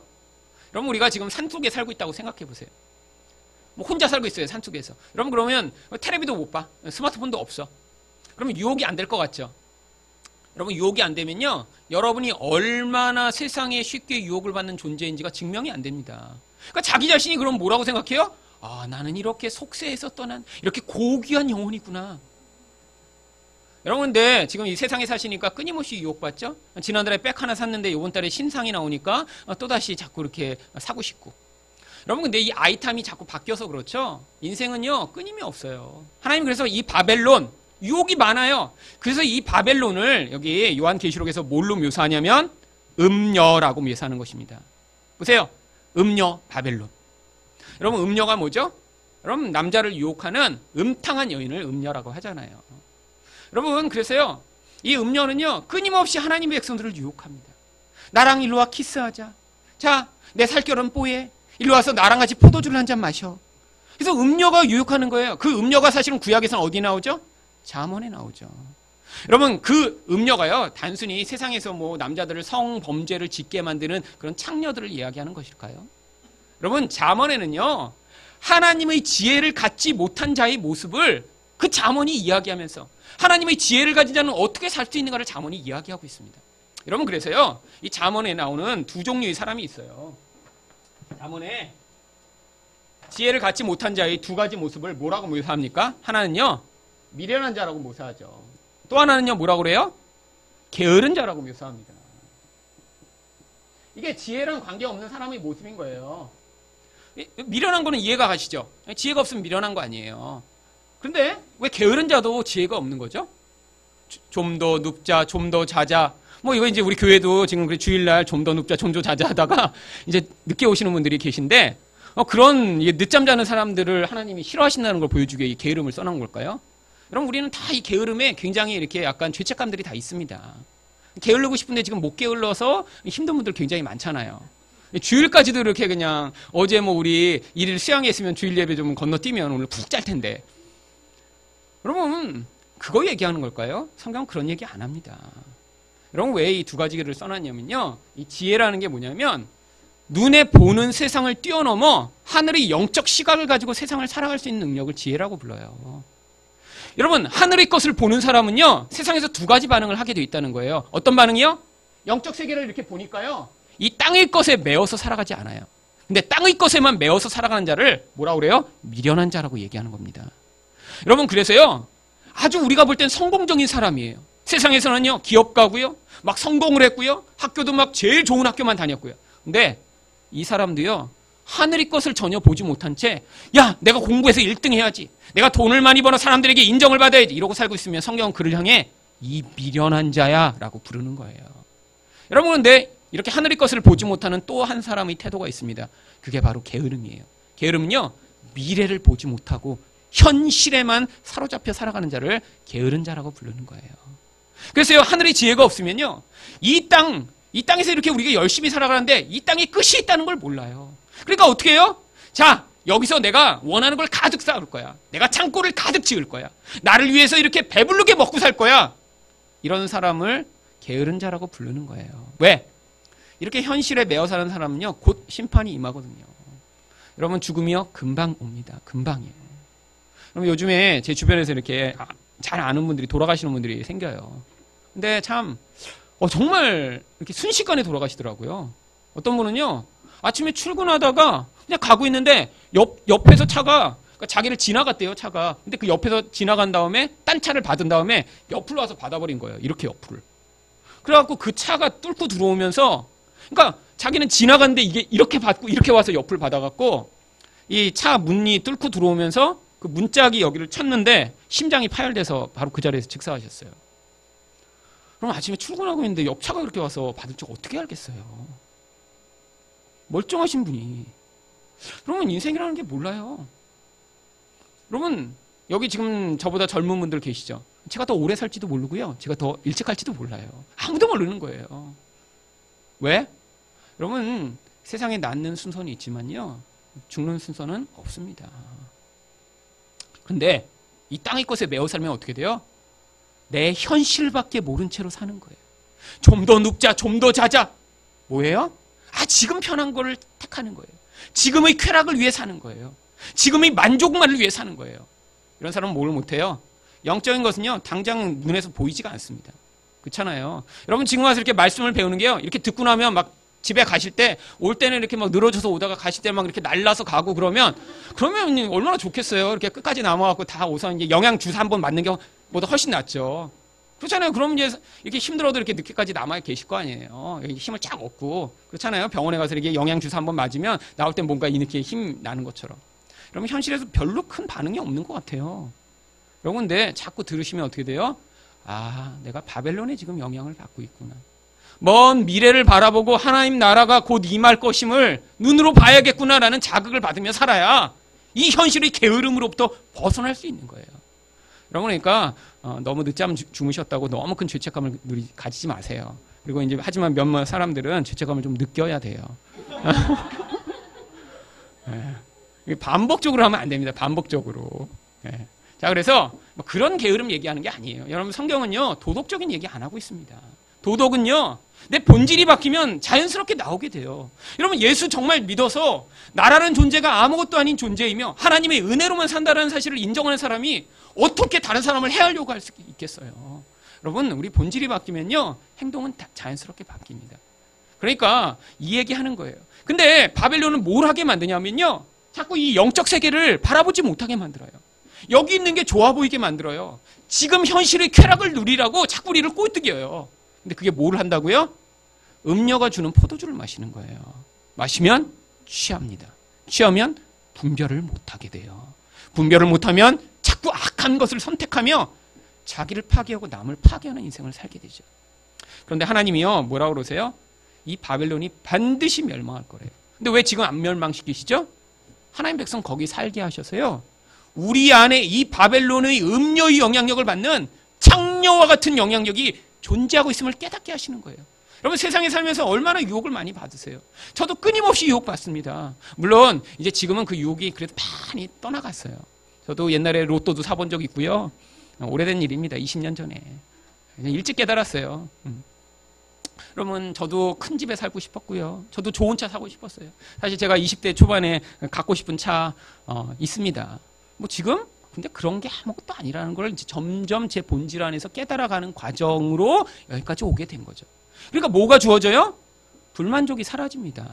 여러분 우리가 지금 산속에 살고 있다고 생각해 보세요. 뭐 혼자 살고 있어요, 산속에서. 여러분 그러면 텔레비도 못 봐. 스마트폰도 없어. 그러면 유혹이 안 될 것 같죠? 여러분 유혹이 안 되면요, 여러분이 얼마나 세상에 쉽게 유혹을 받는 존재인지가 증명이 안 됩니다. 그러니까 자기 자신이 그럼 뭐라고 생각해요? 아, 나는 이렇게 속세에서 떠난 이렇게 고귀한 영혼이구나. 여러분 근데 지금 이 세상에 사시니까 끊임없이 유혹받죠? 지난달에 백 하나 샀는데 이번 달에 신상이 나오니까 또다시 자꾸 이렇게 사고 싶고. 여러분 근데 이 아이템이 자꾸 바뀌어서 그렇죠? 인생은요 끊임이 없어요. 하나님 그래서 이 바벨론 유혹이 많아요. 그래서 이 바벨론을 여기 요한계시록에서 뭘로 묘사하냐면 음녀라고 묘사하는 것입니다. 보세요. 음녀 바벨론. 여러분 음녀가 뭐죠? 여러분 남자를 유혹하는 음탕한 여인을 음녀라고 하잖아요. 여러분 그래서요 이 음녀는요 끊임없이 하나님의 백성들을 유혹합니다. 나랑 일로 와 키스하자. 자, 내 살결은 뽀얘. 일로 와서 나랑 같이 포도주를 한 잔 마셔. 그래서 음녀가 유혹하는 거예요. 그 음녀가 사실은 구약에서는 어디 나오죠? 잠언에 나오죠. 여러분 그 음녀가요 단순히 세상에서 뭐 남자들을 성범죄를 짓게 만드는 그런 창녀들을 이야기하는 것일까요? 여러분 잠언에는요 하나님의 지혜를 갖지 못한 자의 모습을 그 잠언이 이야기하면서 하나님의 지혜를 가진 자는 어떻게 살 수 있는가를 잠언이 이야기하고 있습니다. 여러분 그래서요 이 잠언에 나오는 두 종류의 사람이 있어요. 잠언에 지혜를 갖지 못한 자의 두 가지 모습을 뭐라고 묘사합니까? 하나는요 미련한 자라고 묘사하죠. 또 하나는요 뭐라고 그래요? 게으른 자라고 묘사합니다. 이게 지혜랑 관계없는 사람의 모습인 거예요. 미련한 거는 이해가 가시죠? 지혜가 없으면 미련한 거 아니에요. 그런데 왜 게으른 자도 지혜가 없는 거죠? 좀 더 눕자, 좀 더 자자. 뭐 이거 이제 우리 교회도 지금 주일날 좀 더 눕자, 좀 더 자자 하다가 이제 늦게 오시는 분들이 계신데 그런 늦잠 자는 사람들을 하나님이 싫어하신다는 걸 보여주기 위해 이 게으름을 써놓은 걸까요? 여러분 우리는 다 이 게으름에 굉장히 이렇게 약간 죄책감들이 다 있습니다. 게으르고 싶은데 지금 못 게을러서 힘든 분들 굉장히 많잖아요. 주일까지도 이렇게 그냥 어제 뭐 우리 일일 수양했으면 주일 예배 좀 건너뛰면 오늘 푹 잘 텐데. 여러분 그거 얘기하는 걸까요? 성경은 그런 얘기 안 합니다. 여러분 왜 이 두 가지를 써놨냐면요. 이 지혜라는 게 뭐냐면 눈에 보는 세상을 뛰어넘어 하늘의 영적 시각을 가지고 세상을 살아갈 수 있는 능력을 지혜라고 불러요. 여러분 하늘의 것을 보는 사람은요 세상에서 두 가지 반응을 하게 돼 있다는 거예요. 어떤 반응이요? 영적 세계를 이렇게 보니까요 이 땅의 것에 매어서 살아가지 않아요. 근데 땅의 것에만 매어서 살아가는 자를 뭐라고 그래요? 미련한 자라고 얘기하는 겁니다. 여러분 그래서요 아주 우리가 볼 땐 성공적인 사람이에요. 세상에서는요 기업 가고요 막 성공을 했고요 학교도 막 제일 좋은 학교만 다녔고요. 근데 이 사람도요 하늘의 것을 전혀 보지 못한 채 야 내가 공부해서 1등 해야지, 내가 돈을 많이 벌어 사람들에게 인정을 받아야지 이러고 살고 있으면 성경은 그를 향해 이 미련한 자야 라고 부르는 거예요. 여러분 근데 이렇게 하늘의 것을 보지 못하는 또 한 사람의 태도가 있습니다. 그게 바로 게으름이에요. 게으름은요 미래를 보지 못하고 현실에만 사로잡혀 살아가는 자를 게으른 자라고 부르는 거예요. 그래서요 하늘의 지혜가 없으면요 이 땅에서 이렇게 우리가 열심히 살아가는데 이 땅에 끝이 있다는 걸 몰라요. 그러니까 어떻게 해요? 자 여기서 내가 원하는 걸 가득 쌓을 거야. 내가 창고를 가득 지을 거야. 나를 위해서 이렇게 배부르게 먹고 살 거야. 이런 사람을 게으른 자라고 부르는 거예요. 왜? 이렇게 현실에 매어 사는 사람은요 곧 심판이 임하거든요. 여러분 죽음이요 금방 옵니다. 금방이에요. 그럼 요즘에 제 주변에서 이렇게 잘 아는 분들이 돌아가시는 분들이 생겨요. 근데 참 정말 이렇게 순식간에 돌아가시더라고요. 어떤 분은요 아침에 출근하다가 그냥 가고 있는데 옆에서 차가 그러니까 자기를 지나갔대요, 차가. 근데 그 옆에서 지나간 다음에 딴 차를 받은 다음에 옆으로 와서 받아버린 거예요. 이렇게 옆을. 그래갖고 그 차가 뚫고 들어오면서 그러니까 자기는 지나갔는데 이게 이렇게 받고 이렇게 와서 옆을 받아갖고 이 차 문이 뚫고 들어오면서 그 문짝이 여기를 쳤는데 심장이 파열돼서 바로 그 자리에서 즉사하셨어요. 그럼 아침에 출근하고 있는데 옆차가 그렇게 와서 받을 줄 어떻게 알겠어요? 멀쩡하신 분이. 그러면 인생이라는 게 몰라요. 여러분 여기 지금 저보다 젊은 분들 계시죠? 제가 더 오래 살지도 모르고요. 제가 더 일찍 갈지도 몰라요. 아무도 모르는 거예요. 왜? 여러분 세상에 낳는 순서는 있지만요. 죽는 순서는 없습니다. 그런데 이 땅의 것에 매어 살면 어떻게 돼요? 내 현실밖에 모른 채로 사는 거예요. 좀 더 눕자, 좀 더 자자. 뭐예요? 지금 편한 거를 택하는 거예요. 지금의 쾌락을 위해 사는 거예요. 지금의 만족만을 위해 사는 거예요. 이런 사람은 뭘 못해요? 영적인 것은요, 당장 눈에서 보이지가 않습니다. 그렇잖아요. 여러분 지금 와서 이렇게 말씀을 배우는 게요, 이렇게 듣고 나면 막 집에 가실 때, 올 때는 이렇게 막 늘어져서 오다가 가실 때 막 이렇게 날라서 가고 그러면 얼마나 좋겠어요. 이렇게 끝까지 남아갖고 다 오서 이제 영양 주사 한번 맞는 경우보다 훨씬 낫죠. 그렇잖아요. 그럼 이제 이렇게 힘들어도 이렇게 늦게까지 남아 계실 거 아니에요. 힘을 쫙 얻고. 그렇잖아요. 병원에 가서 이렇게 영양 주사 한번 맞으면 나올 땐 뭔가 이렇게 힘 나는 것처럼. 여러분 현실에서 별로 큰 반응이 없는 것 같아요. 여러분 근데 자꾸 들으시면 어떻게 돼요? 내가 바벨론에 지금 영향을 받고 있구나. 먼 미래를 바라보고 하나님 나라가 곧 임할 것임을 눈으로 봐야겠구나라는 자극을 받으며 살아야 이 현실의 게으름으로부터 벗어날 수 있는 거예요. 여러분 그러니까 너무 늦잠 주무셨다고 너무 큰 죄책감을 가지지 마세요. 그리고 이제 하지만 몇몇 사람들은 죄책감을 좀 느껴야 돼요. 반복적으로 하면 안 됩니다. 반복적으로. 자 그래서 그런 게으름 얘기하는 게 아니에요. 여러분 성경은요 도덕적인 얘기 안 하고 있습니다. 도덕은요 내 본질이 바뀌면 자연스럽게 나오게 돼요. 여러분 예수 정말 믿어서 나라는 존재가 아무것도 아닌 존재이며 하나님의 은혜로만 산다는 사실을 인정하는 사람이 어떻게 다른 사람을 해하려고 할 수 있겠어요. 여러분 우리 본질이 바뀌면요 행동은 다 자연스럽게 바뀝니다. 그러니까 이 얘기하는 거예요. 근데 바벨론은 뭘 하게 만드냐면요 자꾸 이 영적 세계를 바라보지 못하게 만들어요. 여기 있는 게 좋아 보이게 만들어요. 지금 현실의 쾌락을 누리라고 자꾸 우리를 꼴뚜기여요. 근데 그게 뭘 한다고요? 음료가 주는 포도주를 마시는 거예요. 마시면 취합니다. 취하면 분별을 못하게 돼요. 분별을 못하면 자꾸 악한 것을 선택하며 자기를 파괴하고 남을 파괴하는 인생을 살게 되죠. 그런데 하나님이요 뭐라고 그러세요? 이 바벨론이 반드시 멸망할 거래요. 근데 왜 지금 안 멸망시키시죠? 하나님 백성 거기 살게 하셔서요 우리 안에 이 바벨론의 음료의 영향력을 받는 창녀와 같은 영향력이 존재하고 있음을 깨닫게 하시는 거예요. 여러분 세상에 살면서 얼마나 유혹을 많이 받으세요. 저도 끊임없이 유혹받습니다. 물론 이제 지금은 그 유혹이 그래도 많이 떠나갔어요. 저도 옛날에 로또도 사본 적 있고요. 오래된 일입니다. 20년 전에. 일찍 깨달았어요. 여러분 저도 큰 집에 살고 싶었고요. 저도 좋은 차 사고 싶었어요. 사실 제가 20대 초반에 갖고 싶은 차 있습니다. 지금 근데 그런 게 아무것도 아니라는 걸 이제 점점 제 본질 안에서 깨달아가는 과정으로 여기까지 오게 된 거죠. 그러니까 뭐가 주어져요? 불만족이 사라집니다.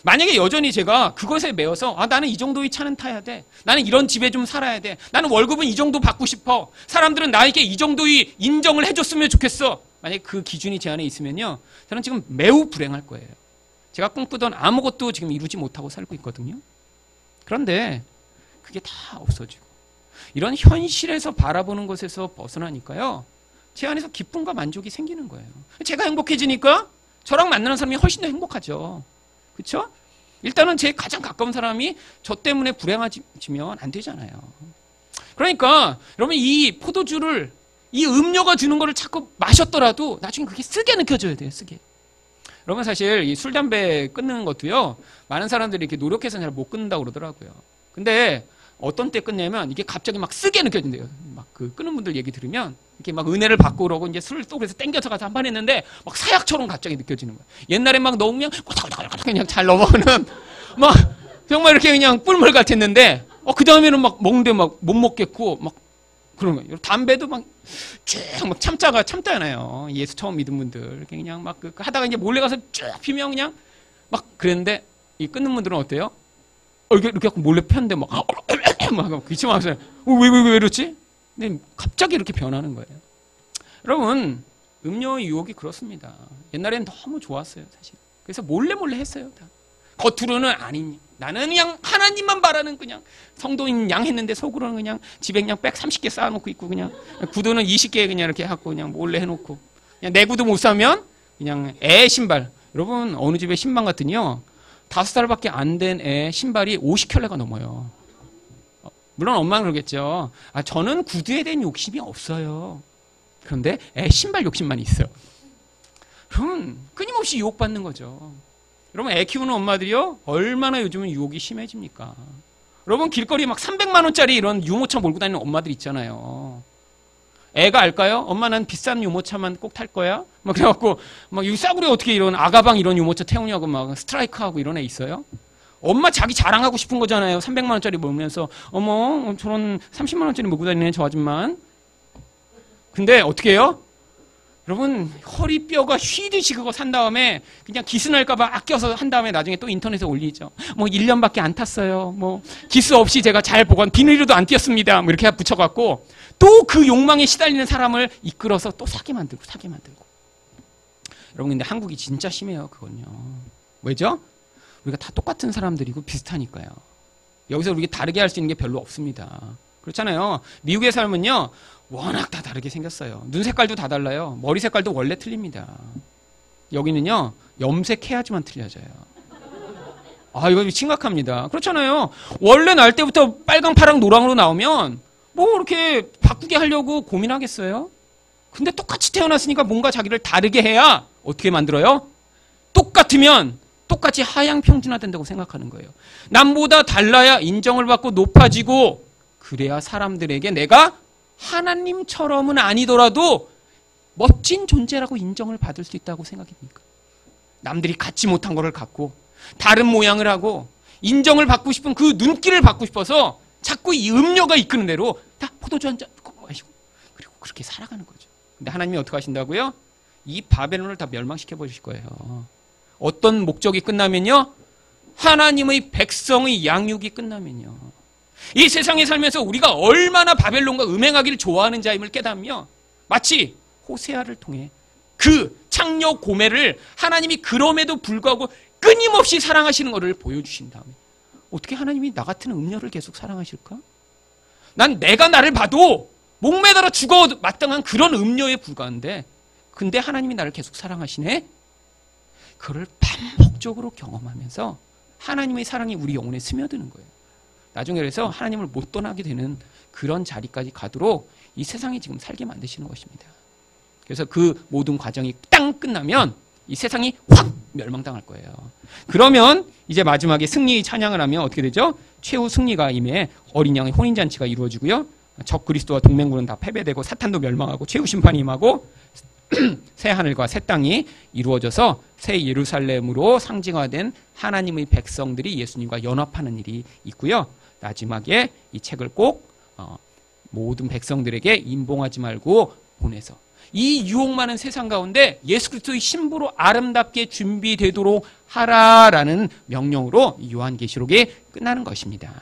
만약에 여전히 제가 그것에 매여서 나는 이 정도의 차는 타야 돼. 나는 이런 집에 좀 살아야 돼. 나는 월급은 이 정도 받고 싶어. 사람들은 나에게 이 정도의 인정을 해줬으면 좋겠어. 만약에 그 기준이 제 안에 있으면요. 저는 지금 매우 불행할 거예요. 제가 꿈꾸던 아무것도 지금 이루지 못하고 살고 있거든요. 그런데 그게 다 없어지고 이런 현실에서 바라보는 것에서 벗어나니까요. 제 안에서 기쁨과 만족이 생기는 거예요. 제가 행복해지니까 저랑 만나는 사람이 훨씬 더 행복하죠. 그렇죠? 일단은 제 가장 가까운 사람이 저 때문에 불행해지면 안 되잖아요. 그러니까 여러분 이 포도주를 이 음료가 주는 거를 자꾸 마셨더라도 나중에 그게 쓰게 느껴져야 돼요. 쓰게. 여러분 사실 이 술, 담배 끊는 것도요. 많은 사람들이 이렇게 노력해서 잘 못 끊는다고 그러더라고요. 근데 어떤 때 끊냐면 이게 갑자기 막 쓰게 느껴진대요. 막 그 끊는 분들 얘기 들으면 이렇게 막 은혜를 받고 그러고 이제 술을 또 그래서 땡겨서 가서 한 판 했는데 막 사약처럼 갑자기 느껴지는 거예요. 옛날에 막 넣으면 꼬닥꼬닥 그냥 잘 넘어가는 막 정말 이렇게 그냥 꿀물 같았는데 그 다음에는 막 먹는데 막 못 먹겠고 막 그런 거예요. 담배도 막 쭉 막 참잖아요. 예수 처음 믿은 분들 이렇게 그냥 막 하다가 이제 몰래 가서 쭉 피면 그냥 막 그랬는데 이 끊는 분들은 어때요? 이렇게 몰래 폈는데 막 기침하면서 왜 이러지? 근데 갑자기 이렇게 변하는 거예요. 여러분, 음료의 유혹이 그렇습니다. 옛날엔 너무 좋았어요, 사실. 그래서 몰래 했어요, 다. 겉으로는 아닌, 나는 그냥 하나님만 바라는 그냥 성도인 양 했는데 속으로는 그냥 집에 그냥 백 30개 쌓아놓고 있고 그냥 구두는 20개 그냥 이렇게 하고 그냥 몰래 해놓고 그냥 내 구두 못 사면 그냥 애 신발. 여러분, 어느 집에 신방 같더니요 5살밖에 안 된 애 신발이 50켤레가 넘어요. 물론 엄마는 그러겠죠. 저는 구두에 대한 욕심이 없어요. 그런데 애 신발 욕심만 있어요. 그럼 끊임없이 유혹받는 거죠. 여러분, 애 키우는 엄마들이요 얼마나 요즘은 유혹이 심해집니까? 여러분, 길거리 막 300만 원짜리 이런 유모차 몰고 다니는 엄마들 있잖아요. 애가 알까요? 엄마 난 비싼 유모차만 꼭 탈 거야? 막 그래갖고 막 이 싸구려 어떻게 이런 아가방 이런 유모차 태우냐고 막 스트라이크하고 이런 애 있어요. 엄마 자기 자랑하고 싶은 거잖아요. 300만 원짜리 몰면서 어머 저런 30만 원짜리 몰고 다니는 저 아줌만. 근데 어떻게 해요? 여러분, 허리뼈가 휘듯이 그거 산 다음에 그냥 기스 날까봐 아껴서 한 다음에 나중에 또 인터넷에 올리죠. 뭐 1년밖에 안 탔어요. 뭐 기스 없이 제가 잘 보관, 비닐로도 안 띄었습니다. 뭐 이렇게 붙여갖고 또 그 욕망에 시달리는 사람을 이끌어서 또 사게 만들고. 여러분, 근데 한국이 진짜 심해요, 그건요. 왜죠? 우리가 다 똑같은 사람들이고 비슷하니까요. 여기서 우리가 다르게 할 수 있는 게 별로 없습니다. 그렇잖아요. 미국에 살면요 워낙 다 다르게 생겼어요. 눈 색깔도 다 달라요. 머리 색깔도 원래 틀립니다. 여기는요 염색해야지만 틀려져요. 이거 심각합니다. 그렇잖아요. 원래 날 때부터 빨강, 파랑, 노랑으로 나오면 뭐 이렇게 바꾸게 하려고 고민하겠어요? 근데 똑같이 태어났으니까 뭔가 자기를 다르게 해야 어떻게 만들어요? 똑같으면 똑같이 하향 평준화된다고 생각하는 거예요. 남보다 달라야 인정을 받고 높아지고, 그래야 사람들에게 내가 하나님처럼은 아니더라도 멋진 존재라고 인정을 받을 수 있다고 생각합니까? 남들이 갖지 못한 거를 갖고 다른 모양을 하고 인정을 받고 싶은 그 눈길을 받고 싶어서 자꾸 이 음료가 이끄는 대로 다 포도주 한 잔 마시고 그리고 그렇게 살아가는 거죠. 근데 하나님이 어떻게 하신다고요? 이 바벨론을 다 멸망시켜 버리실 거예요. 어떤 목적이 끝나면요, 하나님의 백성의 양육이 끝나면요, 이 세상에 살면서 우리가 얼마나 바벨론과 음행하기를 좋아하는 자임을 깨닫으며 마치 호세아를 통해 그 창녀 고멜을 하나님이 그럼에도 불구하고 끊임없이 사랑하시는 것을 보여주신 다음에 어떻게 하나님이 나 같은 음녀를 계속 사랑하실까? 난 내가 나를 봐도 목매달아 죽어 마땅한 그런 음녀에 불과한데 근데 하나님이 나를 계속 사랑하시네? 그걸 반복적으로 경험하면서 하나님의 사랑이 우리 영혼에 스며드는 거예요. 나중에 그래서 하나님을 못 떠나게 되는 그런 자리까지 가도록 이 세상이 지금 살게 만드시는 것입니다. 그래서 그 모든 과정이 땅 끝나면 이 세상이 확 멸망당할 거예요. 그러면 이제 마지막에 승리의 찬양을 하면 어떻게 되죠? 최후 승리가 임해 어린 양의 혼인잔치가 이루어지고요. 적 그리스도와 동맹군은 다 패배되고 사탄도 멸망하고 최후 심판이 임하고 새 하늘과 새 땅이 이루어져서 새 예루살렘으로 상징화된 하나님의 백성들이 예수님과 연합하는 일이 있고요. 마지막에 이 책을 꼭 모든 백성들에게 임봉하지 말고 보내서 이 유혹 많은 세상 가운데 예수 그리스도의 신부로 아름답게 준비되도록 하라라는 명령으로 요한계시록이 끝나는 것입니다.